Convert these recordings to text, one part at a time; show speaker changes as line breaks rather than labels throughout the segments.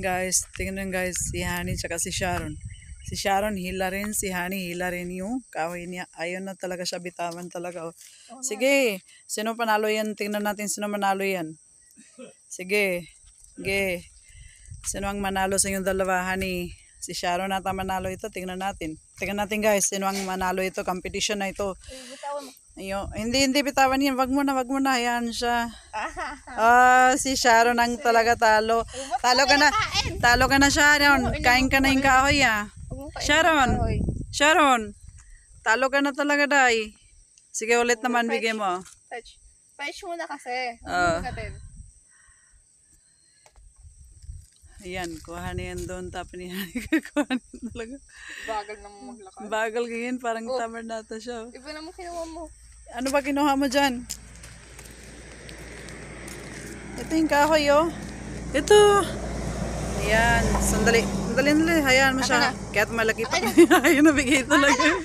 Guys, tingnan guys, si Hani tsaka si Sharon. Si Sharon hila rin, si Hani hila rin yung kahoy niya. Ayaw na talaga siya bitawan talaga. Oh. Sige, sino panalo yan? Tingnan natin sino manalo yan. Sige, sige. Sino ang manalo sa inyong dalawa, Hani? Si Sharon nata manalo ito, tingnan natin. Tingnan natin guys, sino ang manalo ito, competition na ito. Ayo, hindi bitawan yan. Wag mo na, ayan siya. Si Sharon ang talaga talo. Talo ka na Sharon. Kain ka na yung kahoy Sharon, talo ka na talaga dai. Sige ulit naman bigay mo.
Patch muna kasi.
Ayan, kuha na yan doon. Tapos niya, kuha na talaga.
Bagal na maglakad.
Bagal ganyan, parang tamar nata siya.
Iba na mo kinuha mo.
Ano ba kinuha mo dyan? Ito yung kahoy, oh. Ito. Ayan, sandali. Hayaan mo siya. Kaya't malaki pa. Ayan, nabigay talaga.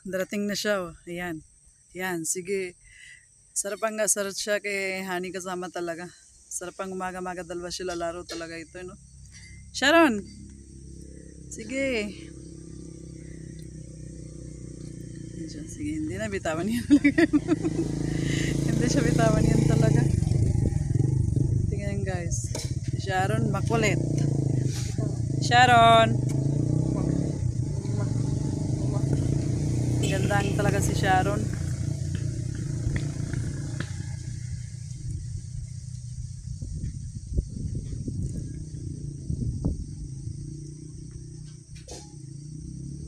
Darating na siya, oh. Ayan. Ayan, sige. Sarap siya kay Hani kasama talaga. Sarap ang umaga-maga, dalawa sila laro talaga ito, no? Sharon! Sige. Sige, hindi na bitawan yan talaga. Hindi siya bitawan yan talaga. Tingnan guys. Sharon, makulit. Sharon! Gandang talaga si Sharon.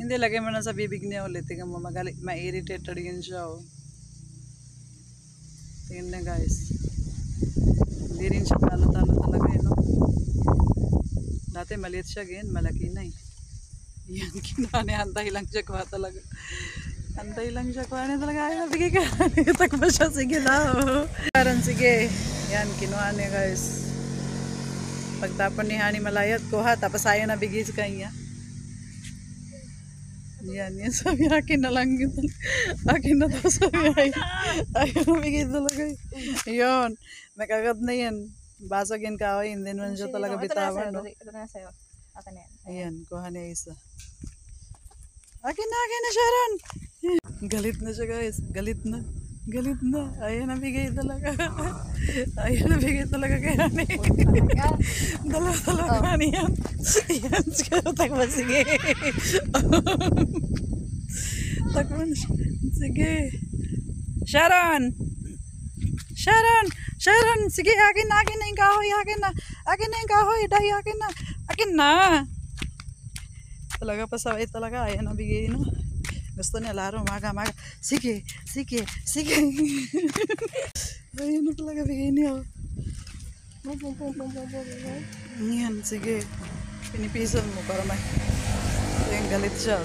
Hindi, lagay mo na sa bibig niya ulit. Tingnan mo, ma-irritated yun siya. Oh. Tingnan na guys. Hindi rin siya talo-talo talaga. No? Dati maliit siya, ganyan. Malaki na eh. Yan, kinuha niya. Antay lang siya kuha talaga. Antay lang siya kuha niya talaga. Ay, nabigay ka. Takbo siya. Sige na. Oh. Karan, sige. Yan, kinuha niya guys. Pagtapon ni Hani malayot, kuha. Tapos ayaw nabigay sa kanya. Yan sabi akin na lang yun. Akin na to sabi ayaw nabigay talaga. Yun, nakagad na yan. Basag yan kahoy, hindi naman siya talaga bitawan. No?
Ito na sa'yo. Akin na yan.
Ayan, kuha niya isa. Akin na Sharon. Galit na siya guys, galit na. Ayaw nabigay talaga. Ayaw nabigay talaga kaya ni. Dalawa niyan. Yan, takbo sige. Takbo sige. Sharon, sige, akin na yung kahoy, akin na yung kahoy, dahil akin na. Talaga pasaway talaga, ayaw nabigay no. Gusto niya laro, maga. Sige. Ayaw na talaga bigay niya. Yan, sige. Pinipisan mo para may... Yung galit siya.